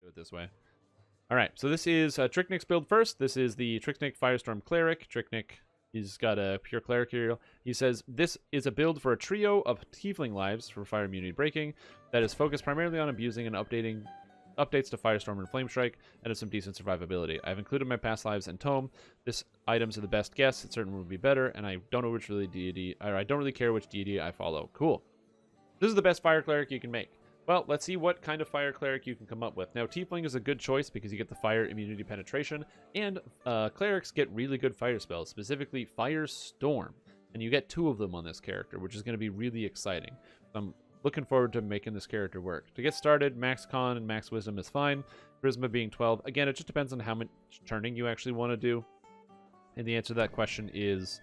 Do it this way. All right, so this is Tricknick's build first. This is the Tricknick Firestorm Cleric. Tricknick, he's got a pure Cleric here. He says, this is a build for a trio of Tiefling lives for fire immunity breaking that is focused primarily on abusing and updating updates to Firestorm and Flame Strike, and has some decent survivability. I've included my past lives and tome. This items are the best guess. It certainly would be better, and I don't know which deity, or I don't really care which deity I follow. Cool. This is the best fire cleric you can make. Well, let's see what kind of fire cleric you can come up with. Now, Tiefling is a good choice because you get the fire immunity penetration, and clerics get really good fire spells, specifically Firestorm, and you get 2 of them on this character, which is going to be really exciting. I'm looking forward to making this character work. To get started, max con and max wisdom is fine. Charisma being 12. Again, it just depends on how much turning you actually want to do. And the answer to that question is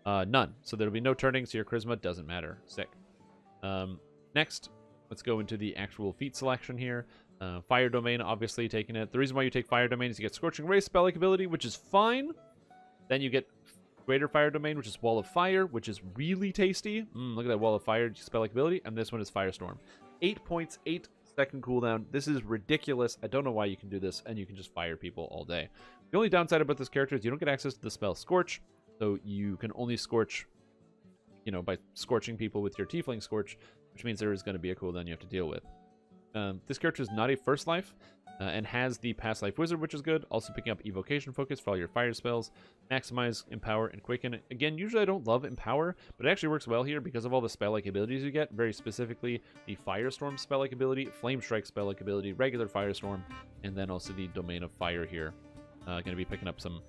none. So there'll be no turning, so your charisma doesn't matter. Sick. Next, let's go into the actual feat selection here. Fire Domain, obviously, taking it. The reason why you take Fire Domain is you get Scorching Ray spell-like ability, which is fine. Then you get Greater Fire Domain, which is Wall of Fire, which is really tasty. Look at that Wall of Fire spell-like ability. And this one is Firestorm. 8 points, 8-second cooldown. This is ridiculous. I don't know why you can do this, and you can just fire people all day. The only downside about this character is you don't get access to the spell Scorch, so you can only Scorch, you know, by scorching people with your Tiefling Scorch, which means there is going to be a cooldown you have to deal with. This character is not a first life, and has the past life wizard, which is good. Also picking up evocation focus for all your fire spells. Maximize, empower, and quicken. Again, usually I don't love empower, but it actually works well here because of all the spell-like abilities you get. Very specifically, the Firestorm spell-like ability, Flame Strike spell-like ability, regular Firestorm, and then also the Domain of Fire here. Going to be picking up some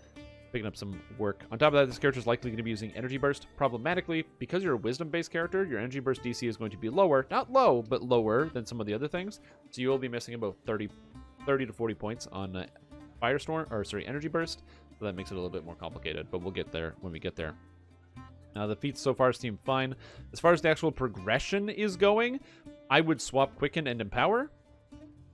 work. On top of that, this character is likely going to be using Energy Burst. Problematically, because you're a Wisdom-based character, your Energy Burst DC is going to be lower. Not low, but lower than some of the other things. So you will be missing about 30 to 40 points on Energy Burst. So that makes it a little bit more complicated, but we'll get there when we get there. The feats so far seem fine. As far as the actual progression is going, I would swap Quicken and Empower,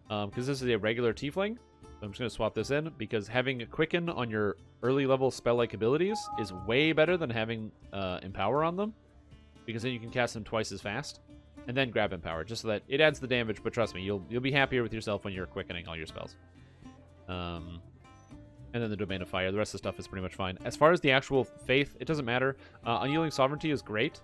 because this is a regular Tiefling. I'm just going to swap this in, because having Quicken on your early level spell-like abilities is way better than having Empower on them, because then you can cast them twice as fast, and then grab Empower, just so that it adds the damage, but trust me, you'll be happier with yourself when you're quickening all your spells. And then the Domain of Fire. The rest of the stuff is pretty much fine. As far as the actual Faith, it doesn't matter. Unyielding Sovereignty is great.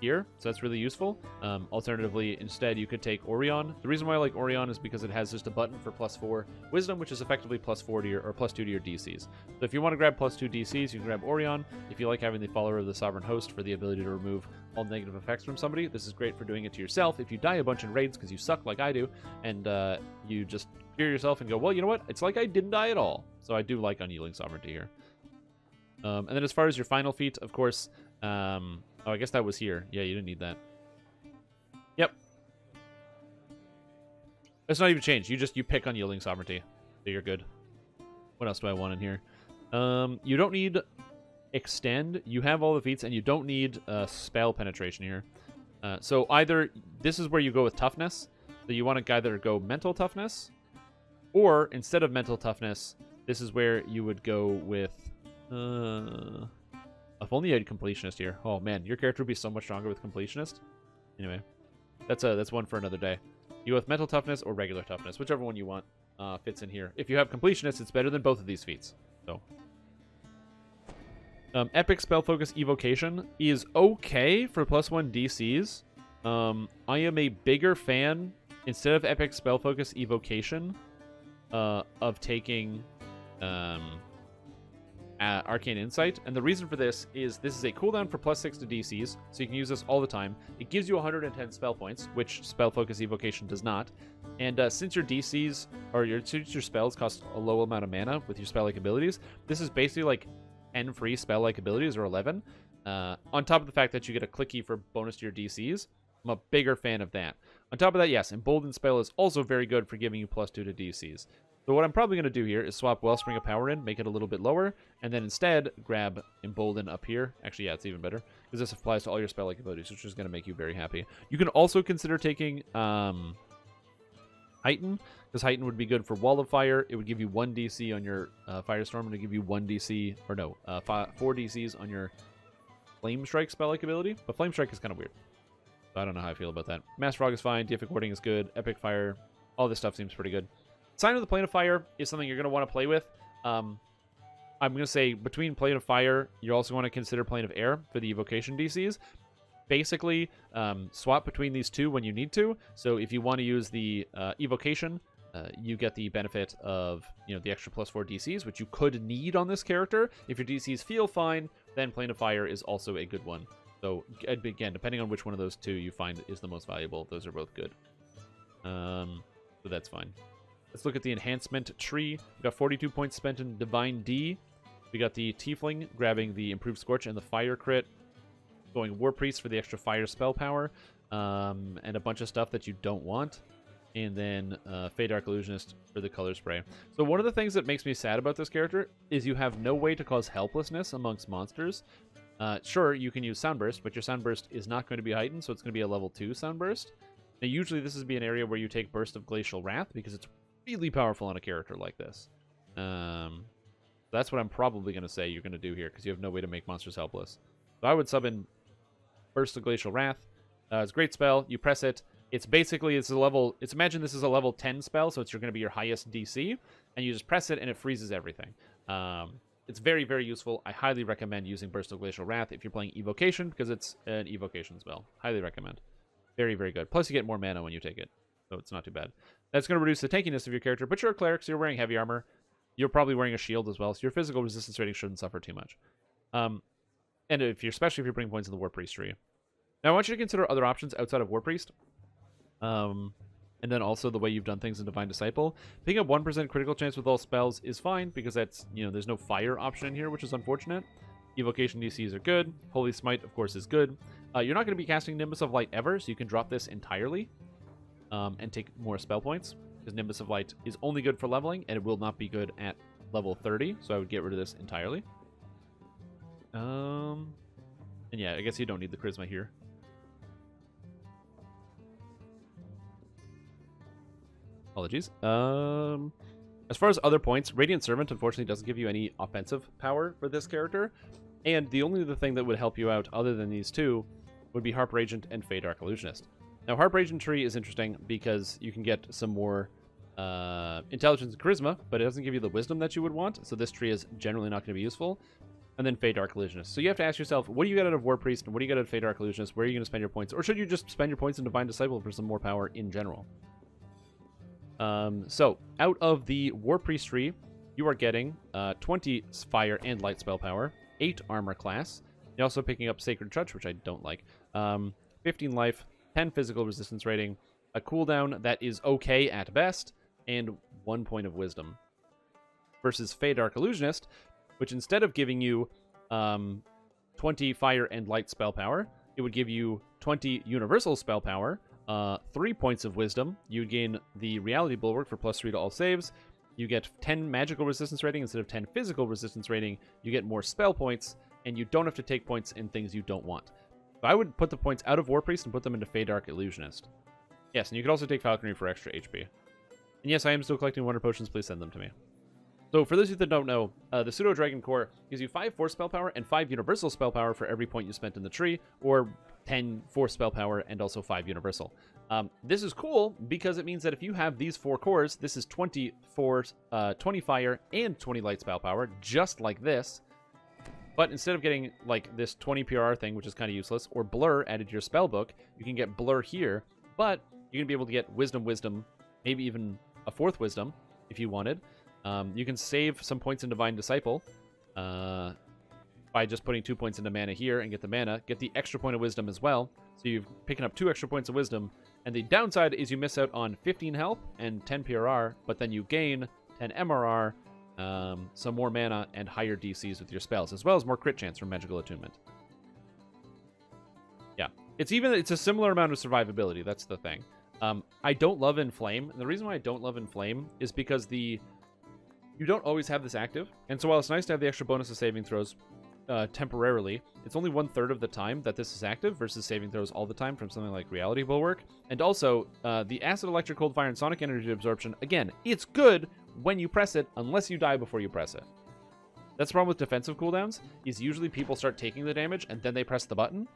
Here, so that's really useful. Alternatively, instead, you could take Orion. The reason why I like Orion is because it has just a button for +4 Wisdom, which is effectively +4 to your, or +2 to your DCs. So if you want to grab +2 DCs, you can grab Orion. If you like having the Follower of the Sovereign Host for the ability to remove all negative effects from somebody, this is great for doing it to yourself. If you die a bunch in raids because you suck like I do, and you just fear yourself and go, well, you know what? It's like I didn't die at all. So I do like Unyielding Sovereignty here. And then as far as your final feat, of course, oh, I guess that was here. Yeah, you didn't need that. Yep. It's not even changed. You pick Unyielding Sovereignty. So you're good. What else do I want in here? You don't need Extend. You have all the feats, and you don't need Spell Penetration here. So either this is where you go with Toughness. So you want to either go Mental Toughness, or instead of Mental Toughness, this is where you would go with... if only you had Completionist here. Oh man, your character would be so much stronger with Completionist. Anyway, that's one for another day. You go with Mental Toughness or Regular Toughness, whichever one you want fits in here. If you have Completionist, it's better than both of these feats. So, Epic Spell Focus Evocation is okay for +1 DCs. I am a bigger fan, instead of Epic Spell Focus Evocation, of taking Arcane Insight, and the reason for this is a cooldown for +6 to DCs, so you can use this all the time. It gives you 110 spell points, which Spell Focus Evocation does not, and since your DCs, or since your spells cost a low amount of mana with your spell-like abilities, this is basically like 10 free spell-like abilities, or 11, on top of the fact that you get a clicky for bonus to your DCs. I'm a bigger fan of that. On top of that, yes, Emboldened Spell is also very good for giving you +2 to DCs. So what I'm probably going to do here is swap Wellspring of Power in, make it a little bit lower, and then instead grab Embolden up here. Actually, yeah, it's even better, because this applies to all your spell-like abilities, which is going to make you very happy. You can also consider taking Heighten, because Heighten would be good for Wall of Fire. It would give you 1 DC on your Firestorm, and it would give you 1 DC, or no, 4 DCs on your Flame Strike spell-like ability, but Flame Strike is kind of weird. So I don't know how I feel about that. Mass Frog is fine, Deific Warding is good, Epic Fire All this stuff seems pretty good. Sign of the Plane of Fire is something you're going to want to play with. I'm going to say between Plane of Fire, you also want to consider Plane of Air for the evocation DCs. Basically, swap between these two when you need to. So if you want to use the evocation, you get the benefit of the extra +4 DCs, which you could need on this character. If your DCs feel fine, then Plane of Fire is also a good one. So again, depending on which one of those two you find is the most valuable, those are both good. So that's fine. Let's look at the enhancement tree. We got 42 points spent in Divine D. We got the Tiefling grabbing the Improved Scorch and the Fire crit. Going War Priest for the extra fire spell power. And a bunch of stuff that you don't want. And then Fey Dark Illusionist for the color spray. So one of the things that makes me sad about this character is you have no way to cause helplessness amongst monsters. Sure, you can use Soundburst, but your Soundburst is not going to be heightened, so it's going to be a level 2 Soundburst. Now, usually this would be an area where you take Burst of Glacial Wrath, because it's really powerful on a character like this. That's what I'm probably going to say you're going to do here, because you have no way to make monsters helpless. So I would sub in Burst of Glacial Wrath. It's a great spell. You press it. It's basically, imagine this is a level 10 spell, so it's going to be your highest DC, and you just press it, and it freezes everything. It's very, very useful. I highly recommend using Burst of Glacial Wrath if you're playing Evocation, because it's an Evocation spell. Highly recommend. Very, very good. Plus, you get more mana when you take it, so it's not too bad. That's going to reduce the tankiness of your character, but you're a Cleric, so you're wearing heavy armor. You're probably wearing a shield as well, so your physical resistance rating shouldn't suffer too much. And especially if you're putting points in the War Priest tree. Now, I want you to consider other options outside of War Priest. And then also the way you've done things in Divine Disciple. Picking up 1% critical chance with all spells is fine, because that's, there's no fire option in here, which is unfortunate. Evocation DCs are good. Holy Smite, of course, is good. You're not going to be casting Nimbus of Light ever, so you can drop this entirely and take more spell points, because Nimbus of Light is only good for leveling, and it will not be good at level 30, so I would get rid of this entirely. And yeah, I guess you don't need the Charisma here. Apologies. As far as other points, Radiant Servant unfortunately doesn't give you any offensive power for this character. And the only other thing that would help you out other than these two would be Harp Regent and Fey Dark Illusionist. Now, Harp Regent tree is interesting because you can get some more intelligence and charisma, but it doesn't give you the wisdom that you would want, so this tree is generally not going to be useful. And then Fey Dark Illusionist. So you have to ask yourself, what do you get out of War Priest, and what do you get out of Fey Dark Illusionist? Where are you going to spend your points? Or should you just spend your points in Divine Disciple for some more power in general? So, out of the War Priest tree, you are getting 20 fire and light spell power, 8 armor class. You're also picking up Sacred Touch, which I don't like. 15 life, 10 physical resistance rating, a cooldown that is okay at best, and 1 point of wisdom. Versus Fey Dark Illusionist, which instead of giving you 20 fire and light spell power, it would give you 20 universal spell power, 3 points of wisdom. You gain the Reality Bulwark for +3 to all saves. You get 10 magical resistance rating instead of 10 physical resistance rating. You get more spell points, and you don't have to take points in things you don't want. So I would put the points out of War Priest and put them into Fey Dark Illusionist. Yes, and you could also take Falconry for extra HP. And yes, I am still collecting Wonder Potions. Please send them to me. So for those of you that don't know, the Pseudo Dragon Core gives you 5 Force Spell Power and 5 Universal Spell Power for every point you spent in the tree, or 10 Force Spell Power and also 5 Universal. This is cool because it means that if you have these 4 cores, this is 20 Fire and 20 Light Spell Power, just like this. But instead of getting like this 20 PRR thing, which is kind of useless, or Blur added to your spell book, you can get Blur here, but you're going to be able to get Wisdom, maybe even a 4th Wisdom if you wanted. You can save some points in Divine Disciple by just putting 2 points into mana here and get the mana. Get the extra point of Wisdom as well. So you're picking up 2 extra points of Wisdom. And the downside is you miss out on 15 health and 10 PRR, but then you gain 10 MRR, some more mana, and higher DCs with your spells, as well as more crit chance from Magical Attunement. Yeah, it's a similar amount of survivability. That's the thing. I don't love Inflame. And the reason why I don't love Inflame is because you don't always have this active. And so while it's nice to have the extra bonus of saving throws temporarily, it's only 1/3 of the time that this is active versus saving throws all the time from something like Reality Bulwark. And also, the Acid, Electric, Cold, Fire, and Sonic Energy Absorption, again, it's good when you press it, unless you die before you press it. That's the problem with defensive cooldowns, is usually people start taking the damage and then they press the button.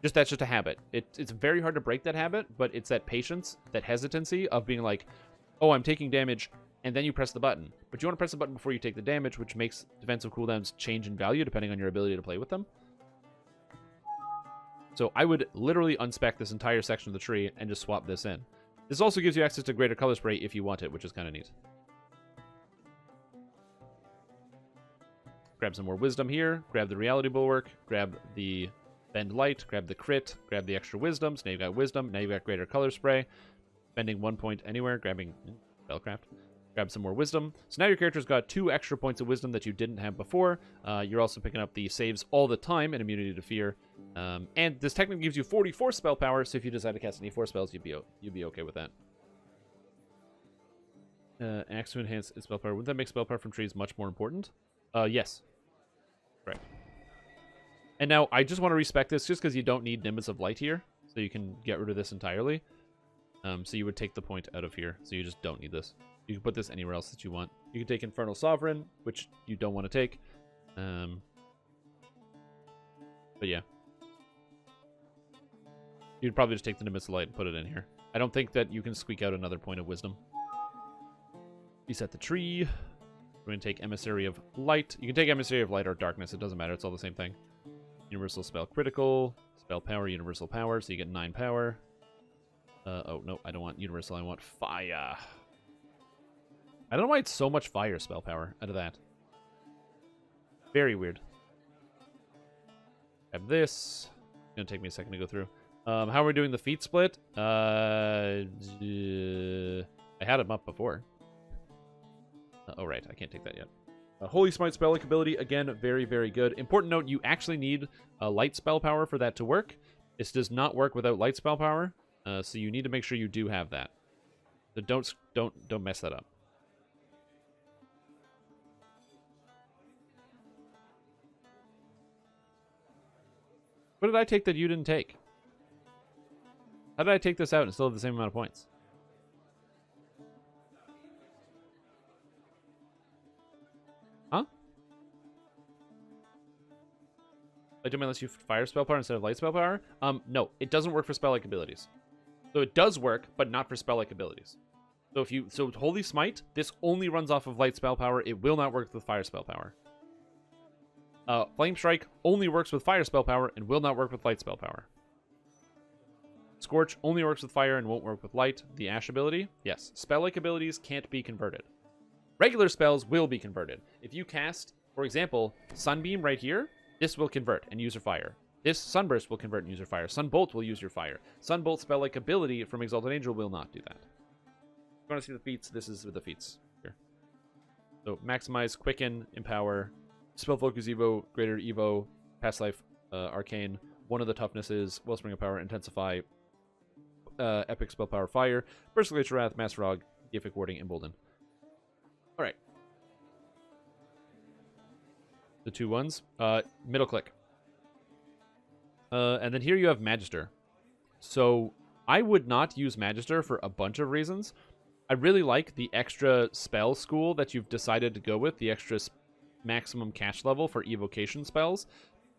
That's just a habit. It's very hard to break that habit, but it's that patience, that hesitancy of being like, oh, I'm taking damage, and then you press the button. But you want to press the button before you take the damage, which makes defensive cooldowns change in value depending on your ability to play with them. So I would literally unspec this entire section of the tree and just swap this in. This also gives you access to greater color spray if you want it, which is kind of neat. Grab some more wisdom here, grab the reality bulwark, grab the bend light, grab the crit, grab the extra wisdom. So now you've got wisdom, now you've got greater color spray. Spending 1 point anywhere, grabbing spellcraft. Grab some more wisdom. So now your character's got 2 extra points of wisdom that you didn't have before. You're also picking up the saves all the time and immunity to fear. And this technically gives you 44 spell power, so if you decide to cast any 4 spells, you'd be okay with that. Axe to enhance its spell power. Wouldn't that make spell power from trees much more important? Yes. Right. And now, I just want to respec this just because you don't need Nimbus of Light here, so you can get rid of this entirely. So you would take the point out of here, so you just don't need this. You can put this anywhere else that you want. You can take Infernal Sovereign, which you don't want to take. But yeah. You'd probably just take the Nimbus of Light and put it in here. I don't think that you can squeak out another point of wisdom. Reset the tree. We're going to take Emissary of Light. You can take Emissary of Light or Darkness. It doesn't matter. It's all the same thing. Universal Spell Critical. Spell Power, Universal Power. So you get 9 power. Oh, no. I don't want Universal. I want Fire. I don't know why it's so much Fire spell power out of that. Very weird. Grab this. It's going to take me a second to go through. How are we doing the feat split? I had them up before. Oh, right. I can't take that yet. Holy Smite spell-like ability, again, very, very good. Important note, you actually need light spell power for that to work. This does not work without light spell power, so you need to make sure you do have that. So don't mess that up. What did I take that you didn't take? How did I take this out and still have the same amount of points? Huh? I don't unless you fire spell power instead of light spell power? No, it doesn't work for spell-like abilities. So it does work, but not for spell-like abilities. So Holy Smite, this only runs off of light spell power. It will not work with fire spell power. Flame Strike only works with fire spell power and will not work with light spell power. Scorch only works with fire and won't work with light. The Ash ability, yes. Spell-like abilities can't be converted. Regular spells will be converted. If you cast, for example, Sunbeam right here, this will convert and use your fire. This Sunburst will convert and use your fire. Sunbolt will use your fire. Sunbolt spell-like ability from Exalted Angel will not do that. If you want to see the feats, this is the feats here. So maximize, quicken, empower, spell focus evo, greater evo, past life, arcane. One of the toughnesses, wellspring of power, intensify, epic spell power, fire, burst glacier wrath, mass rog, deific warding, embolden. All right. The 2 ones. Middle click. And then here you have Magister. So I would not use Magister for a bunch of reasons. I really like the extra spell school that you've decided to go with, the extra maximum cash level for evocation spells.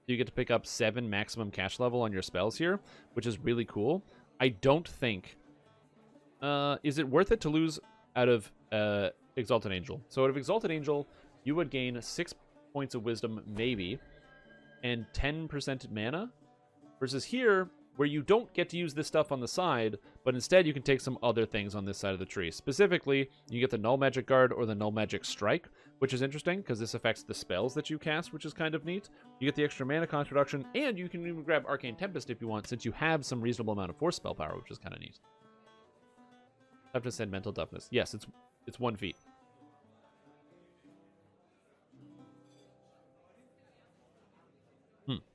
You get to pick up 7 maximum cash level on your spells here, which is really cool. I don't think... is it worth it to lose out of Exalted Angel? So out of Exalted Angel, you would gain 6 points of wisdom, maybe, and 10% mana. Versus here, where you don't get to use this stuff on the side, but instead you can take some other things on this side of the tree. Specifically, you get the Null Magic Guard or the Null Magic Strike, which is interesting because this affects the spells that you cast, which is kind of neat. You get the extra mana cost reduction, and you can even grab Arcane Tempest if you want, since you have some reasonable amount of force spell power, which is kind of neat. Toughness and mental toughness. Yes, it's 1 feat.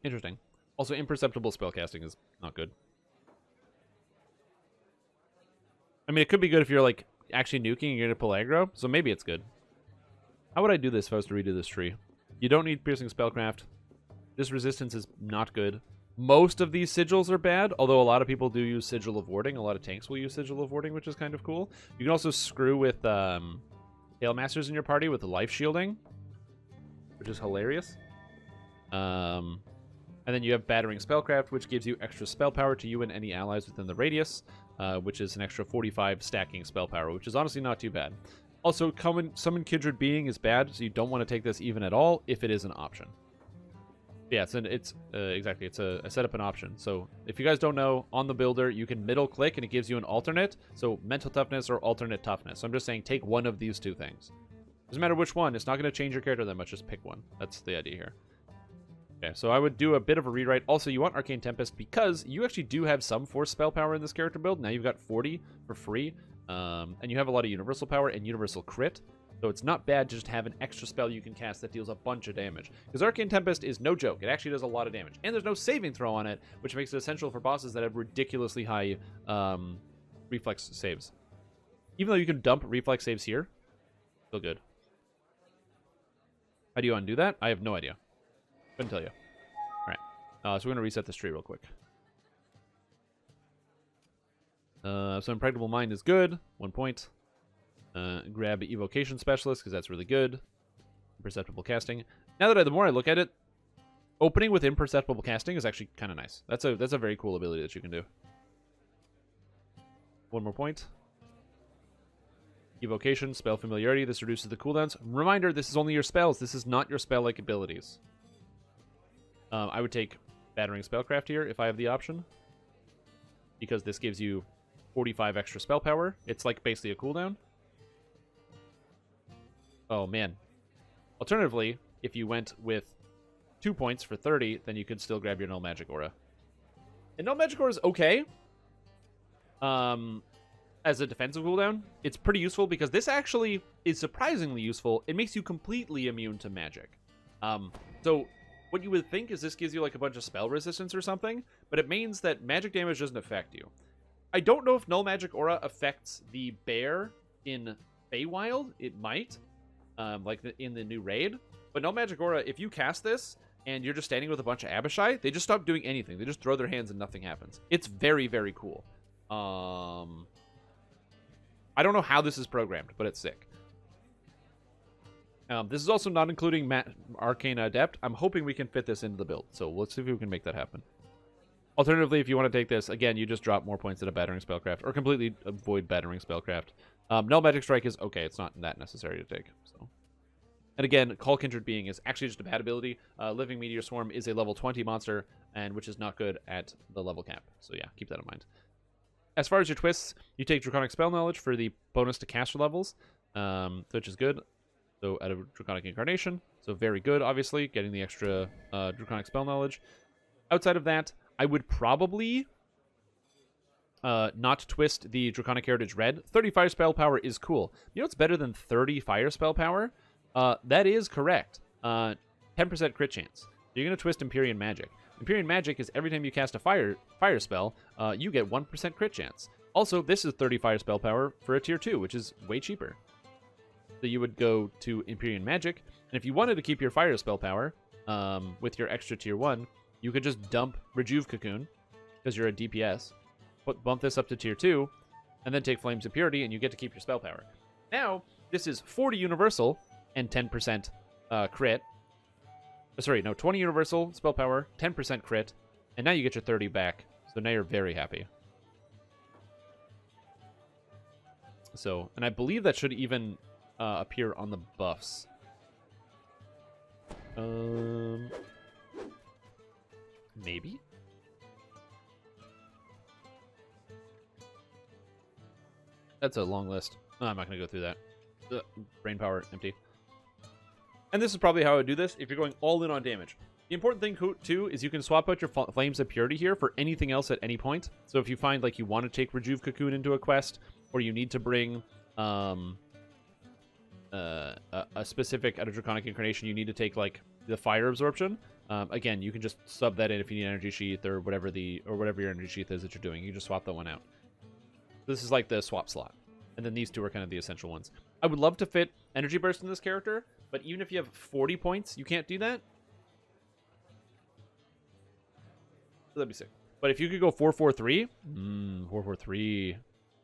Interesting. Also, imperceptible spellcasting is not good. I mean, it could be good if you're, like, actually nuking and you're going to pull aggro, so maybe it's good. How would I do this if I was to redo this tree? You don't need Piercing Spellcraft. This resistance is not good. Most of these sigils are bad, although a lot of people do use Sigil of Warding. A lot of tanks will use Sigil of Warding, which is kind of cool. You can also screw with Tailmasters in your party with the life shielding, which is hilarious. And then you have Battering Spellcraft, which gives you extra spell power to you and any allies within the radius, which is an extra 45 stacking spell power, which is honestly not too bad. Also, Summon Kindred Being is bad, so you don't want to take this even at all if it is an option. Yeah, it's exactly. It's a set up an option. So if you guys don't know, on the builder, you can middle click and it gives you an alternate. So mental toughness or alternate toughness. So I'm just saying take one of these two things. Doesn't matter which one. It's not going to change your character that much. Just pick one. That's the idea here. Okay, so I would do a bit of a rewrite. Also, you want Arcane Tempest because you actually do have some force spell power in this character build. Now you've got 40 for free. And you have a lot of universal power and universal crit. So it's not bad to just have an extra spell you can cast that deals a bunch of damage. Because Arcane Tempest is no joke. It actually does a lot of damage. And there's no saving throw on it, which makes it essential for bosses that have ridiculously high reflex saves. Even though you can dump reflex saves here, still good. How do you undo that? I have no idea. Couldn't tell you. Alright. So we're going to reset this tree real quick. So Impregnable Mind is good. 1 point. Grab Evocation Specialist, because that's really good. Imperceptible Casting. Now that the more I look at it, opening with Imperceptible Casting is actually kind of nice. That's a very cool ability that you can do. 1 more point. Evocation, Spell Familiarity. This reduces the cooldowns. Reminder, this is only your spells. This is not your spell-like abilities. I would take Battering Spellcraft here if I have the option, because this gives you 45 extra spell power. It's like basically a cooldown. Oh, man. Alternatively, if you went with 2 points for 30, then you could still grab your Null Magic Aura. And Null Magic Aura is okay. As a defensive cooldown, it's pretty useful because this actually is surprisingly useful. It makes you completely immune to magic. So what you would think is this gives you like a bunch of spell resistance or something, but it means that magic damage doesn't affect you. I don't know if Null Magic Aura affects the bear in Feywild. It might. Like in the new raid. But Null Magic Aura, if you cast this and you're just standing with a bunch of Abishai, they just stop doing anything. They just throw their hands and nothing happens. It's very, very cool. I don't know how this is programmed, but it's sick. This is also not including Arcane Adept. I'm hoping we can fit this into the build. So let's see if we can make that happen. Alternatively, if you want to take this, again, you just drop more points at a Battering Spellcraft, or completely avoid Battering Spellcraft. Null Magic Strike is okay. It's not that necessary to take. So, and again, Call Kindred Being is actually just a bad ability. Living Meteor Swarm is a level 20 monster, and which is not good at the level cap. So yeah, keep that in mind. As far as your twists, you take Draconic Spell Knowledge for the bonus to caster levels, which is good. So out of Draconic Incarnation, so very good, obviously, getting the extra Draconic Spell Knowledge. Outside of that, I would probably not twist the Draconic Heritage Red. 30 Fire Spell Power is cool. You know what's better than 30 Fire Spell Power? That is correct. 10% crit chance. So you're going to twist Empyrean Magic. Empyrean Magic is every time you cast a fire spell, you get 1% crit chance. Also, this is 30 Fire Spell Power for a Tier 2, which is way cheaper. So you would go to Empyrean Magic, and if you wanted to keep your Fire Spell Power with your extra Tier 1, you could just dump Rejuve Cocoon, because you're a DPS, bump this up to Tier 2, and then take Flames of Purity, and you get to keep your spell power. Now, this is 40 Universal and 10% crit. Sorry, no, 20 Universal spell power, 10% crit, and now you get your 30 back. So now you're very happy. So, and I believe that should even appear on the buffs. Maybe? That's a long list. Oh, I'm not going to go through that. Brain power, empty. And this is probably how I would do this if you're going all in on damage. The important thing, too, is you can swap out your Flames of Purity here for anything else at any point. So if you find, like, you want to take Rejuve Cocoon into a quest, or you need to bring a specific, out of Draconic Incarnation, you need to take, like, the Fire Absorption. Again, you can just sub that in if you need Energy Sheath or whatever your Energy Sheath is that you're doing. You can just swap that one out. This is like the swap slot. And then these two are kind of the essential ones. I would love to fit Energy Burst in this character, but even if you have 40 points, you can't do that. That'd be sick. But if you could go 443, 443,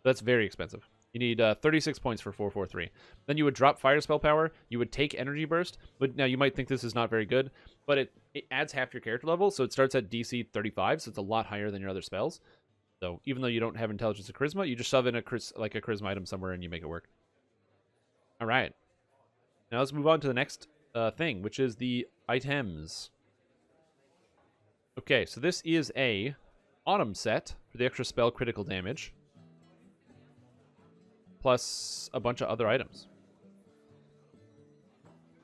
that's very expensive. You need 36 points for 443. Then you would drop Fire Spell Power. You would take Energy Burst. But now you might think this is not very good. but it adds half your character level, so it starts at DC 35, so it's a lot higher than your other spells. So even though you don't have intelligence or charisma, you just shove in a charisma item somewhere and you make it work. All right. Now let's move on to the next thing, which is the items. Okay, so this is a autumn set for the extra spell critical damage, plus a bunch of other items.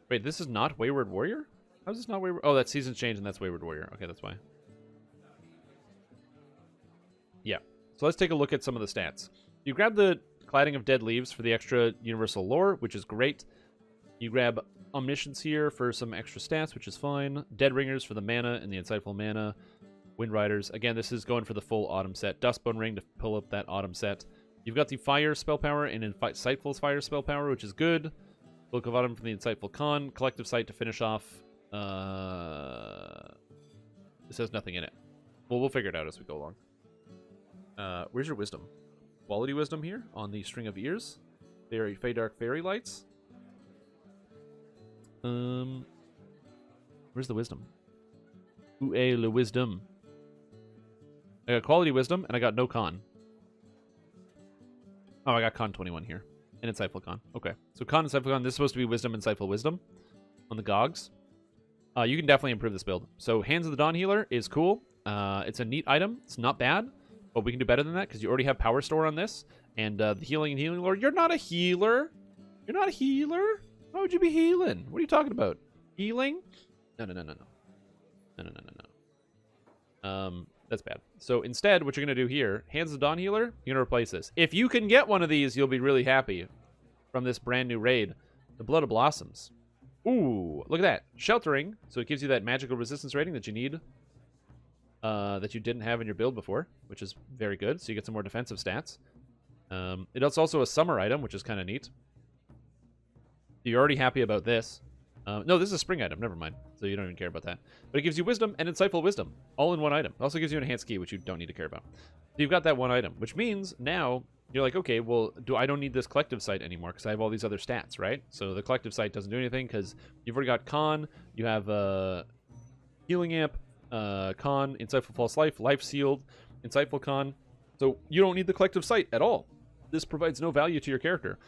Wait, this is not Wayward Warrior? How is this not Wayward? Oh, that's Seasons Change, and that's Wayward Warrior. Okay, that's why. Yeah. So let's take a look at some of the stats. You grab the Cladding of Dead Leaves for the extra universal lore, which is great. You grab Omniscience here for some extra stats, which is fine. Dead Ringers for the mana and the Insightful Mana. Wind Riders. Again, this is going for the full Autumn set. Dustbone Ring to pull up that Autumn set. You've got the Fire spell power and Insightful's Fire spell power, which is good. Book of Autumn from the Insightful Con. Collective Sight to finish off. This has nothing in it. Well, we'll figure it out as we go along. Where's your Wisdom? Quality Wisdom here on the String of Ears. Fey Dark Fairy Lights. Where's the Wisdom? Où est le Wisdom? I got Quality Wisdom, and I got no Con. Oh, I got Con 21 here. And Insightful Con. Okay. So Con, Insightful Con. This is supposed to be Wisdom, Insightful Wisdom on the Gogs. You can definitely improve this build. So Hands of the Dawn Healer is cool. It's a neat item. It's not bad. But we can do better than that because you already have Power Store on this. And the Healing and Healing Lord. You're not a healer. You're not a healer. Why would you be healing? What are you talking about? Healing? No. That's bad. So instead, what you're going to do here, Hands of the Dawn Healer, you're going to replace this. If you can get one of these, you'll be really happy from this brand new raid. The Blood of Blossoms. Ooh, look at that. Sheltering. So it gives you that magical resistance rating that you need. That you didn't have in your build before, which is very good. So you get some more defensive stats. It's also a summer item, which is kind of neat. You're already happy about this. No, this is a spring item. Never mind. So you don't even care about that. But it gives you Wisdom and Insightful Wisdom, all in one item. It also gives you Enhanced Key, which you don't need to care about. So you've got that one item, which means now you're like, okay, well, I don't need this Collective Sight anymore because I have all these other stats, right? So the Collective Sight doesn't do anything because you've already got Con, you have Healing Amp, Con, Insightful False Life, Life Sealed, Insightful Con. So you don't need the Collective Sight at all. This provides no value to your character.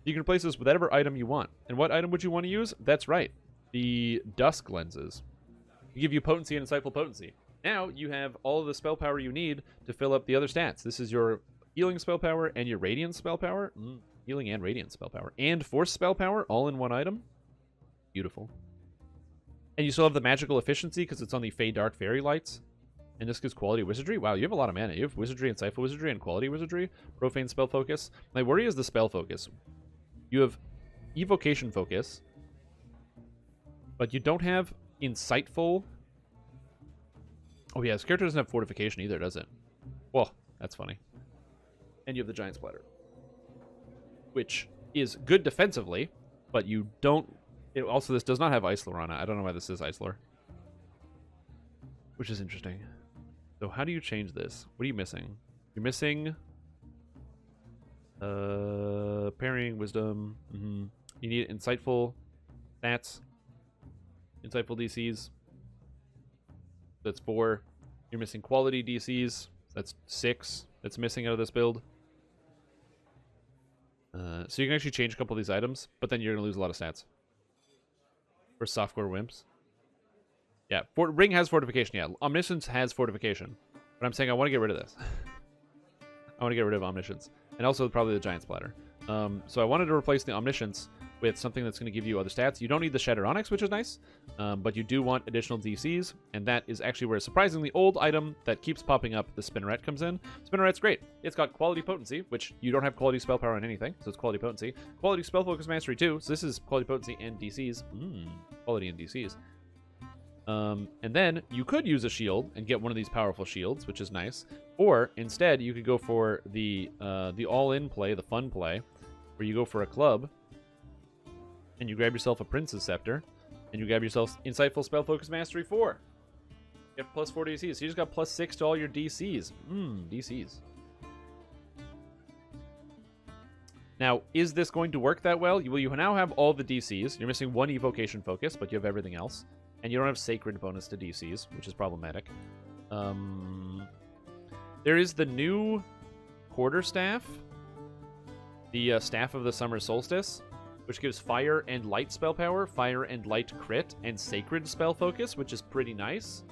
You can replace this with whatever item you want. And what item would you want to use? That's right. The Dusk Lenses. They give you Potency and Insightful Potency. Now you have all of the spell power you need to fill up the other stats. This is your Healing spell power and your Radiant spell power. Healing and Radiant spell power. And Force spell power all in one item. Beautiful. And you still have the Magical Efficiency because it's on the Fey Dark Fairy Lights. And this gives Quality Wizardry. Wow, you have a lot of mana. You have Wizardry, Insightful Wizardry, and Quality Wizardry. Profane Spell Focus. My worry is the Spell Focus. You have Evocation Focus, but you don't have Insightful. Oh yeah, this character doesn't have Fortification either, does it? Well, that's funny. And you have the Giant Splatter, which is good defensively, but you don't... Also, this does not have Ice Lore on it. I don't know why this is Ice Lore, which is interesting. So how do you change this? What are you missing? You're missing... parrying, wisdom. You need insightful stats, insightful DCs. That's 4. You're missing quality DCs. That's 6. That's missing out of this build. So you can actually change a couple of these items, but then you're gonna lose a lot of stats. For softcore wimps. Yeah, Ring has fortification. Yeah, Omniscience has fortification. But I'm saying I want to get rid of this. I want to get rid of Omniscience. And also probably the Giant Splatter. So I wanted to replace the Omniscience with something that's going to give you other stats. You don't need the Shattered Onyx, which is nice. But you do want additional DCs. And that is actually where a surprisingly old item that keeps popping up, the Spinneret, comes in. Spinneret's great. It's got Quality Potency, which you don't have Quality Spell Power on anything. So it's Quality Potency. Quality Spell Focus Mastery too. So this is Quality Potency and DCs. Quality and DCs. And then you could use a shield and get one of these powerful shields, which is nice. Or instead, you could go for the all-in play, the fun play, where you go for a club, and you grab yourself a Prince's Scepter, and you grab yourself Insightful Spell Focus Mastery 4. You have plus 4 DCs. So you just got plus 6 to all your DCs. DCs. Now, is this going to work that well? Well, you now have all the DCs. You're missing one Evocation Focus, but you have everything else. And you don't have Sacred bonus to DCs, which is problematic. There is the new Quarterstaff, the Staff of the Summer Solstice, which gives Fire and Light spell power, Fire and Light crit, and Sacred spell focus, which is pretty nice.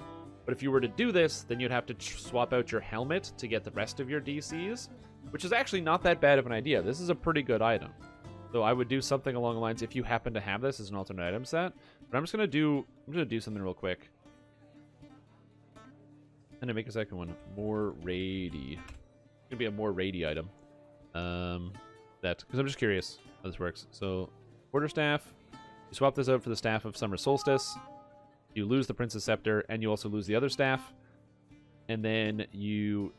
But if you were to do this, then you'd have to swap out your helmet to get the rest of your DCs, which is actually not that bad of an idea. This is a pretty good item. So I would do something along the lines, if you happen to have this as an alternate item set. But I'm just gonna do something real quick. I'm gonna make a second one. More raidy. It's gonna be a more raidy item. Because I'm just curious how this works. So, Quarterstaff. You swap this out for the Staff of Summer Solstice. You lose the Prince's Scepter, and you also lose the other staff. And then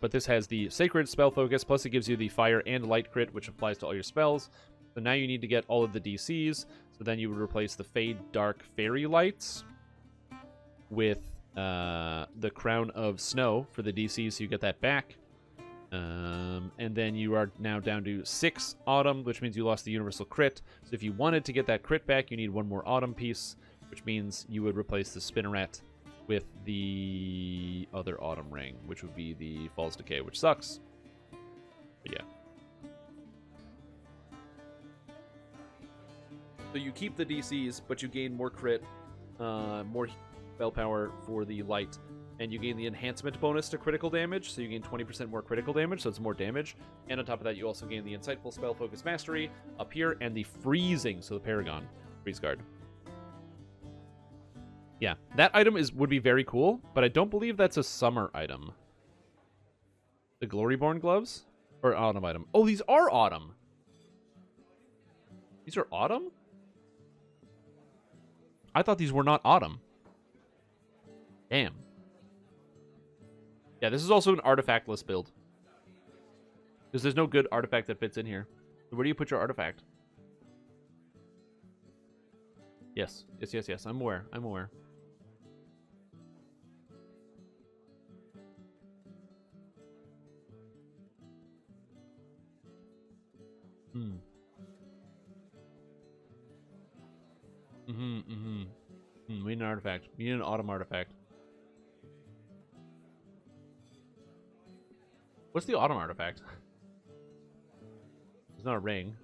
but this has the Sacred spell focus, plus it gives you the Fire and Light crit, which applies to all your spells. So now you need to get all of the DCs. So then you would replace the Fade Dark Fairy Lights with the Crown of Snow for the DCs, so you get that back. And then you are now down to 6 Autumn, which means you lost the Universal Crit. So if you wanted to get that crit back, you need 1 more Autumn piece, which means you would replace the Spinneret with the other Autumn Ring, which would be the Falls Decay, which sucks. But yeah. So you keep the DCs, but you gain more crit, more spell power for the light, and you gain the enhancement bonus to critical damage, so you gain 20% more critical damage, so it's more damage. And on top of that, you also gain the Insightful Spell Focus Mastery up here, and the Freezing, so the Paragon Freeze Guard. Yeah, that item would be very cool, but I don't believe that's a summer item. The Gloryborn Gloves? Or autumn item. Oh, these are autumn! These are autumn? I thought these were not autumn. Damn. Yeah, this is also an artifactless build. Because there's no good artifact that fits in here. So where do you put your artifact? Yes. Yes. I'm aware. We need an artifact. We need an autumn artifact. What's the autumn artifact? It's not a ring.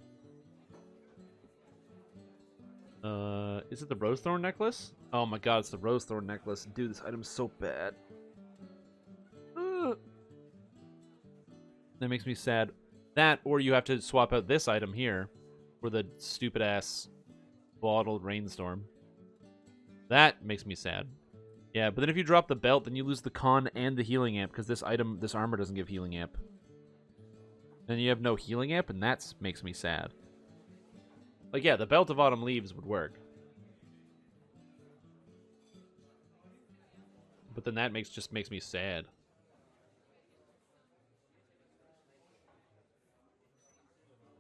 Is it the Rosethorn necklace? Oh my god, it's the Rosethorn necklace. Dude, this item's so bad. That makes me sad. That, or you have to swap out this item here for the stupid-ass bottled rainstorm. That makes me sad. Yeah, but then if you drop the belt, then you lose the con and the healing amp, because this armor doesn't give healing amp. Then you have no healing amp, and that makes me sad. Like, yeah, the Belt of Autumn Leaves would work. But then that just makes me sad.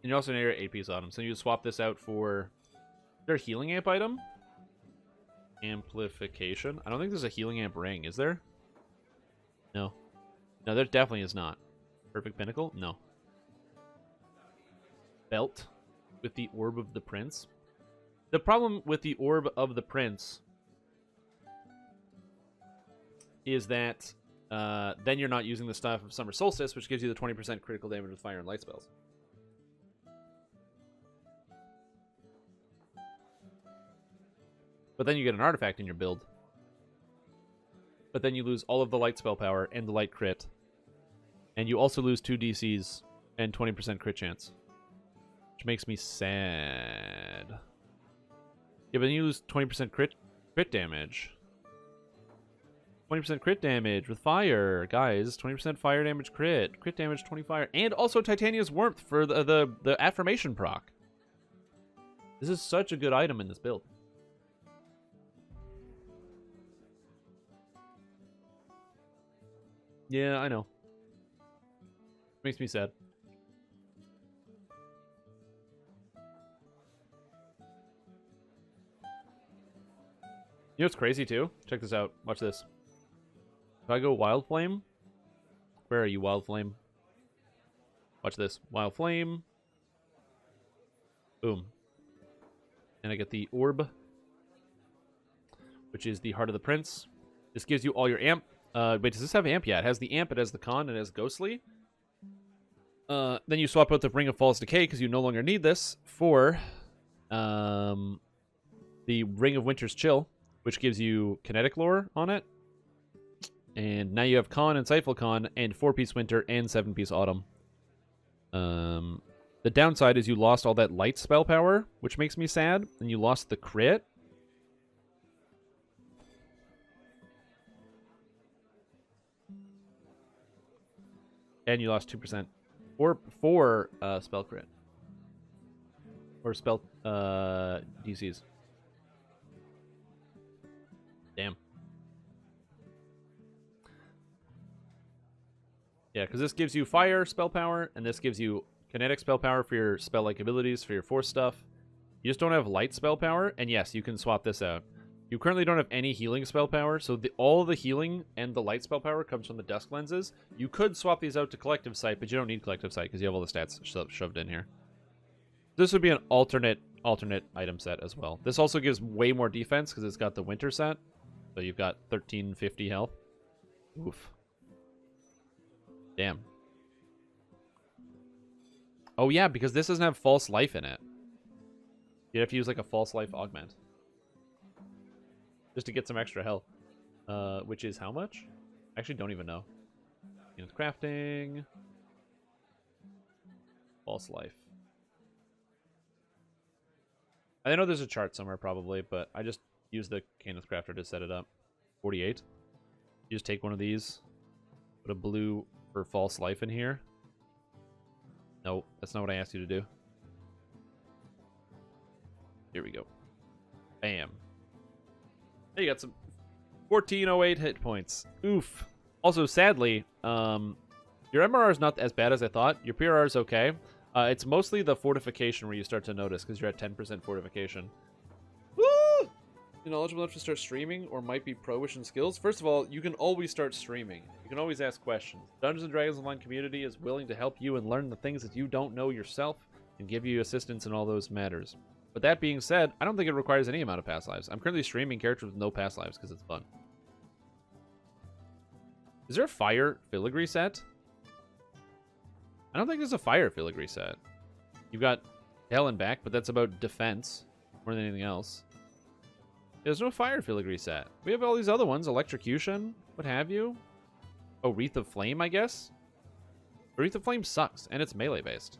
And you also need your 8-piece Autumn, so you swap this out for... Is there a healing amp item? Amplification? I don't think there's a healing amp ring, is there? No. No, there definitely is not. Perfect Pinnacle? No. Belt with the Orb of the Prince. The problem with the Orb of the Prince is that then you're not using the Staff of Summer Solstice, which gives you the 20% critical damage with fire and light spells. But then you get an artifact in your build. But then you lose all of the light spell power and the light crit. And you also lose 2 DCs and 20% crit chance. Which makes me sad. Yeah, but then you lose 20% crit damage. 20% crit damage with fire, guys. 20% fire damage crit. Crit damage 20 fire. And also Titania's Warmth for the affirmation proc. This is such a good item in this build. Yeah, I know. Makes me sad. You know what's crazy too? Check this out. Watch this. If I go Wild Flame, where are you, Wild Flame? Watch this. Wild Flame. Boom. And I get the Orb. which is the Heart of the Prince. This gives you all your amp. Wait, does this have amp? Yeah, it has the amp, it has the con, and it has ghostly. Then you swap out the Ring of False Decay because you no longer need this for the Ring of Winter's Chill, which gives you kinetic lore on it. And now you have Con, Insightful Con, and 4-piece Winter and 7-piece Autumn. The downside is you lost all that light spell power, which makes me sad, and you lost the crit. And you lost 2%. For spell crit. Or spell DCs. Damn. Yeah, because this gives you fire spell power, and this gives you kinetic spell power for your spell-like abilities, for your force stuff. You just don't have light spell power, and yes, you can swap this out. You currently don't have any healing spell power, so all the healing and the light spell power comes from the Dusk Lenses. You could swap these out to Collective Sight, but you don't need Collective Sight because you have all the stats shoved in here. This would be an alternate item set as well. This also gives way more defense because it's got the winter set. So you've got 1350 health. Oof. Damn. Oh yeah, because this doesn't have false life in it. You'd have to use like a false life augment. Just to get some extra health. Which is how much? I actually don't even know. It's crafting. False life. I know there's a chart somewhere probably, but I just use the Caneth Crafter to set it up. 48. You just take one of these. Put a blue for false life in here. Nope, that's not what I asked you to do. Here we go. Bam. Hey, you got some 1408 hit points. Oof. Also, sadly, your MRR is not as bad as I thought. Your PRR is okay. It's mostly the fortification where you start to notice because you're at 10% fortification. Woo! You knowledgeable enough to start streaming or might be pro-ish in skills? First of all, you can always start streaming. You can always ask questions. Dungeons & Dragons Online community is willing to help you and learn the things that you don't know yourself and give you assistance in all those matters. But that being said, I don't think it requires any amount of past lives. I'm currently streaming characters with no past lives because it's fun. Is there a fire filigree set? I don't think there's a fire filigree set. You've got Hell and Back, but that's about defense more than anything else. There's no fire filigree set. We have all these other ones. Electrocution, what have you. Oh, Wreath of Flame, I guess? Wreath of Flame sucks, and it's melee based.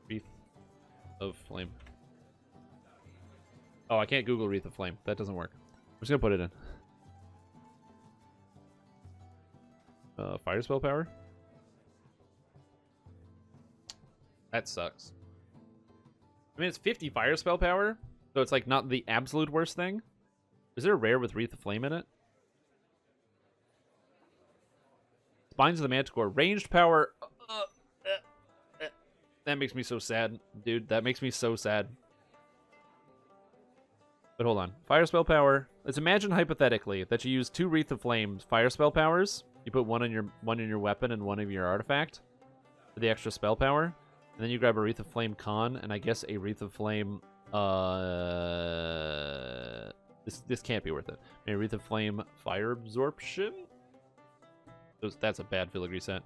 Wreath of Flame. Oh, I can't Google Wreath of Flame. That doesn't work. I'm just gonna put it in. Fire spell power? That sucks. I mean, it's 50 fire spell power, so it's like not the absolute worst thing. Is there a rare with Wreath of Flame in it? Spines of the Manticore. Ranged power. That makes me so sad, dude. That makes me so sad. But hold on. Fire spell power. Let's imagine hypothetically that you use 2 Wreath of Flame fire spell powers. You put one in your weapon and one in your artifact for the extra spell power. And then you grab a Wreath of Flame con, and I guess a Wreath of Flame, this can't be worth it. A Wreath of Flame Fire Absorption? That's a bad filigree set.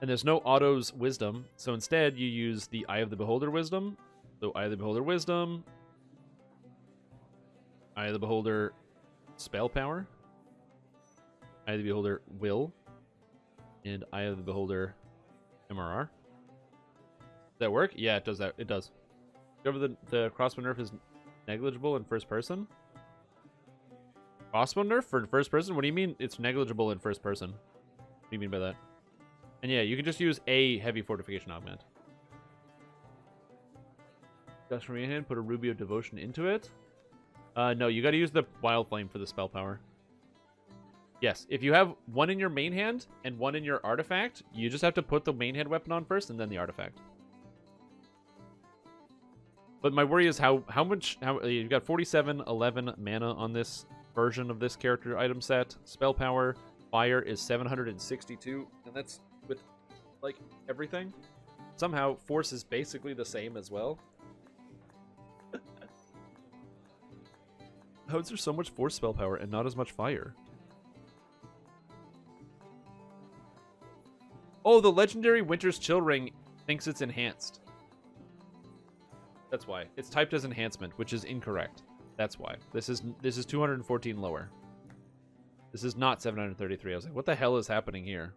And there's no autos Wisdom, so instead you use the Eye of the Beholder Wisdom. So Eye of the Beholder Wisdom, Eye of the Beholder Spell Power, Eye of the Beholder Will, and Eye of the Beholder MRR. Does that work? Yeah, it does that. It does. Discover the crossbow nerf is negligible in first person. Crossbow nerf for first person? What do you mean it's negligible in first person? What do you mean by that? And yeah, you can just use a heavy fortification augment. Dust from your hand, put a Ruby of Devotion into it. No, you gotta use the Wild Flame for the spell power. Yes, if you have one in your main hand and one in your artifact, you just have to put the main hand weapon on first and then the artifact. But my worry is how you've got 4711 mana on this version of this character item set. Spell power, fire is 762, and that's with like everything. Somehow force is basically the same as well. How is there so much force spell power and not as much fire? Oh, the legendary Winter's Chill Ring thinks it's enhanced. That's why. It's typed as enhancement, which is incorrect. That's why. This is 214 lower. This is not 733. I was like, what the hell is happening here?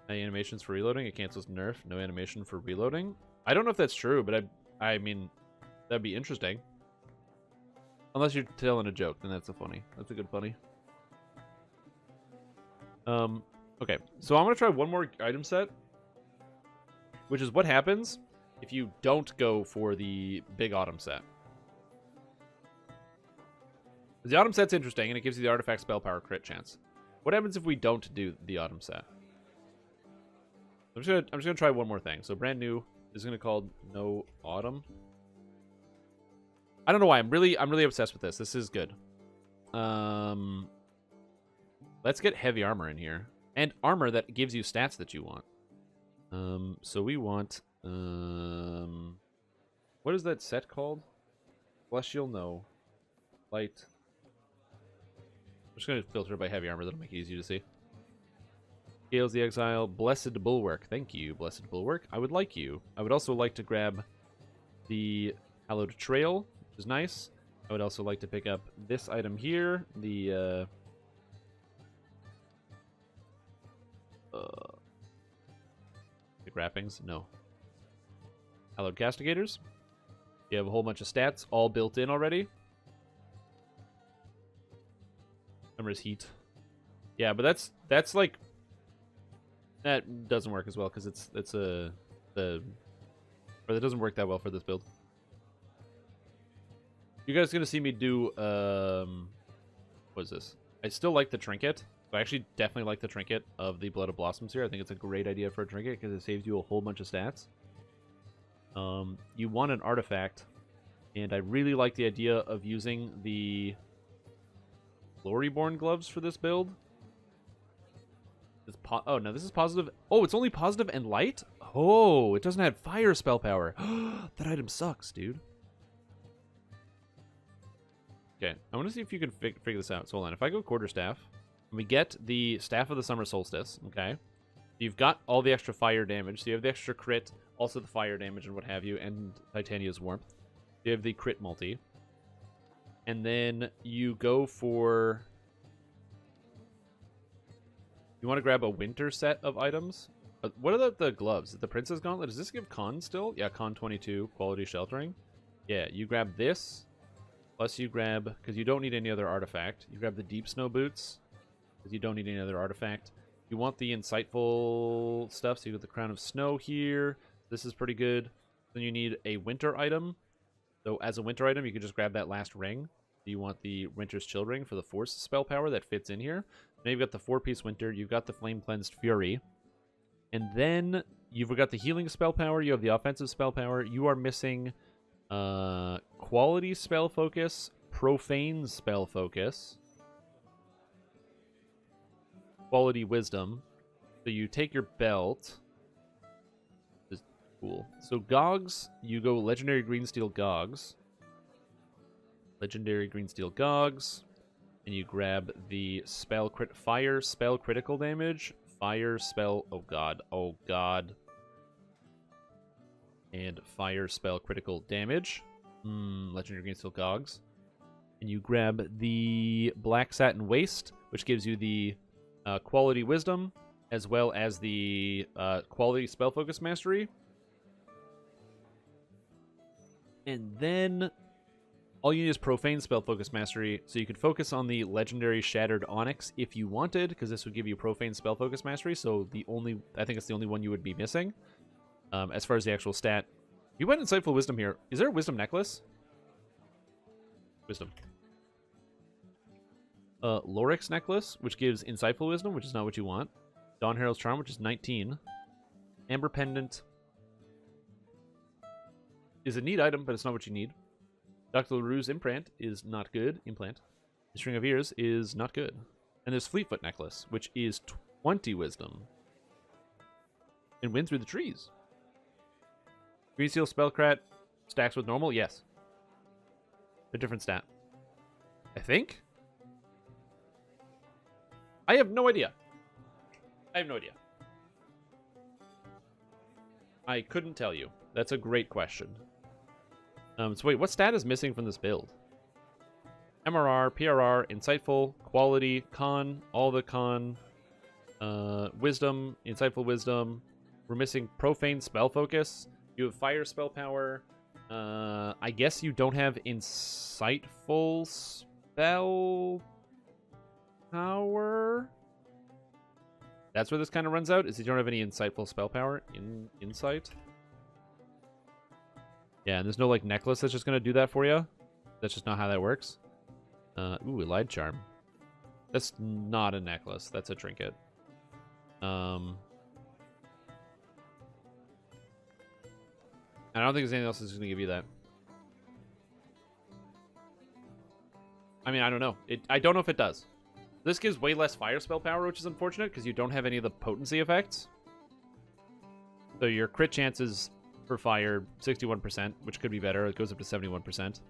Any animations for reloading? It cancels nerf. No animation for reloading. I don't know if that's true, but I mean, that'd be interesting. Unless you're telling a joke, then that's a funny. That's a good funny. Okay, so I'm gonna try one more item set, which is what happens if you don't go for the big autumn set. The autumn set's interesting, and it gives you the artifact spell power crit chance. What happens if we don't do the autumn set? I'm just gonna try one more thing. So brand new is gonna call no autumn. I don't know why. I'm really obsessed with this. This is good. Let's get heavy armor in here. And armor that gives you stats that you want. So we want... what is that set called? Celestial? No. Light. I'm just going to filter it by heavy armor. That'll make it easy to see. Scales the Exile. Blessed Bulwark. Thank you, Blessed Bulwark. I would like you. I would also like to grab the Hallowed Trail, which is nice. I would also like to pick up this item here. The wrappings? No. Hallowed Castigators. You have a whole bunch of stats all built in already. Summer's Heat. Yeah, but that's like... That doesn't work as well, because or that doesn't work that well for this build. You guys are going to see me do... what is this? I still like the Trinket. I actually definitely like the Trinket of the Blood of Blossoms here. I think it's a great idea for a Trinket because it saves you a whole bunch of stats. You want an artifact, and I really like the idea of using the Gloryborn gloves for this build. Oh, no, this is positive. Oh, it's only positive and light? Oh, it doesn't have fire spell power. That item sucks, dude. Okay, I want to see if you can figure this out. So hold on. If I go Quarterstaff, we get the Staff of the Summer Solstice, okay? You've got all the extra fire damage, so you have the extra crit, also the fire damage and what have you, and Titania's Warmth. You have the crit multi. And then you go for... You want to grab a winter set of items? What are the gloves? The Princess Gauntlet? Does this give con still? Yeah, con 22, quality sheltering. Yeah, you grab this, plus you grab, because you don't need any other artifact, you grab the Deep Snow Boots, because you don't need any other artifact. You want the insightful stuff, so you got the Crown of Snow here. This is pretty good. Then you need a winter item. So as a winter item, you can just grab that last ring. You want the Winter's Chill Ring for the Force spell power that fits in here. Now you've got the 4-piece Winter. You've got the Flame Cleansed Fury. And then you've got the healing spell power. You have the offensive spell power. You are missing quality spell focus, profane spell focus, quality wisdom. So you take your belt. This is cool. So Gogs, you go legendary Greensteel Gogs. Legendary Greensteel Gogs. And you grab the spell fire spell critical damage. Fire spell, oh god, and fire spell critical damage. Legendary Greensteel Gogs. And you grab the Black Satin Waist, which gives you the quality wisdom, as well as the quality spell focus mastery. And then all you need is profane spell focus mastery, so you could focus on the legendary Shattered Onyx if you wanted, because this would give you profane spell focus mastery. So I think it's the only one you would be missing. As far as the actual stat, you went insightful wisdom here. Is there a wisdom necklace? Wisdom. Lorix necklace, which gives insightful wisdom, which is not what you want. Dawn Herald's Charm, which is 19. Amber pendant is a neat item, but it's not what you need. Dr. LaRue's implant is not good. Implant. The String of Ears is not good. And there's Fleetfoot necklace, which is 20 wisdom. And Wind Through the Trees. Greensteel Spellcrat stacks with normal? Yes. A different stat. I think? I have no idea. I have no idea. I couldn't tell you. That's a great question. So wait, what stat is missing from this build? MRR, PRR, Insightful, Quality, Con, all the Con, Wisdom, Insightful Wisdom. We're missing Profane Spell Focus. You have Fire Spell Power. I guess you don't have Insightful Spell Power? That's where this kind of runs out, is you don't have any Insightful Spell Power in Insight. Yeah, and there's no, like, necklace that's just going to do that for you. That's just not how that works. Ooh, Elide Charm. That's not a necklace. That's a trinket. And I don't think there's anything else that's going to give you that. I mean, I don't know. I don't know if it does. This gives way less fire spell power, which is unfortunate, because you don't have any of the potency effects. So your crit chances for fire, 61%, which could be better. It goes up to 71%.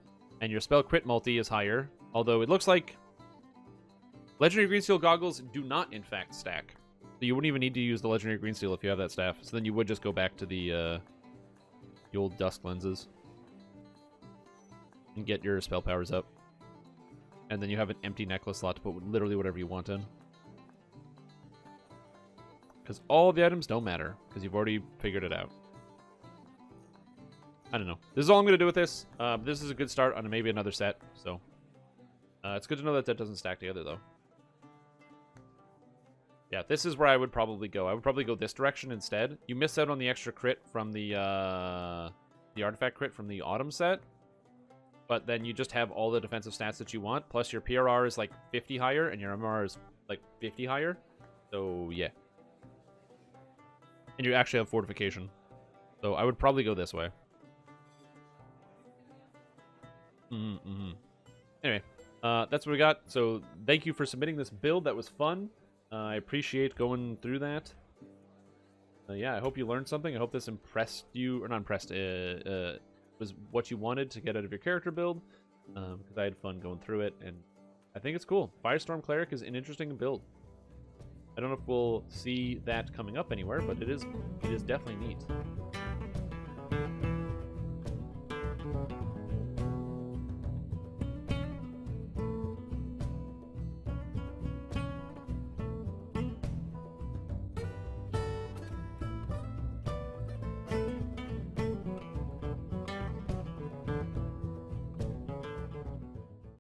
And your spell crit multi is higher, although it looks like Legendary Greensteel Goggles do not, in fact, stack. So you wouldn't even need to use the Legendary Greensteel if you have that staff. So then you would just go back to the old Dusk Lenses and get your spell powers up. And then you have an empty necklace slot to put literally whatever you want in. Because all the items don't matter, because you've already figured it out. I don't know. This is all I'm going to do with this. This is a good start on maybe another set, so... it's good to know that that doesn't stack together, though. Yeah, this is where I would probably go. I would probably go this direction instead. You miss out on the extra crit from the artifact crit from the Autumn set. But then you just have all the defensive stats that you want. Plus your PRR is like 50 higher, and your MR is like 50 higher. So, yeah. And you actually have fortification. So I would probably go this way. Anyway, that's what we got. So thank you for submitting this build. That was fun. I appreciate going through that. Yeah, I hope you learned something. I hope this impressed you, or not impressed, was what you wanted to get out of your character build, because I had fun going through it, and I think it's cool. Firestorm Cleric is an interesting build. I don't know if we'll see that coming up anywhere, but it is definitely neat.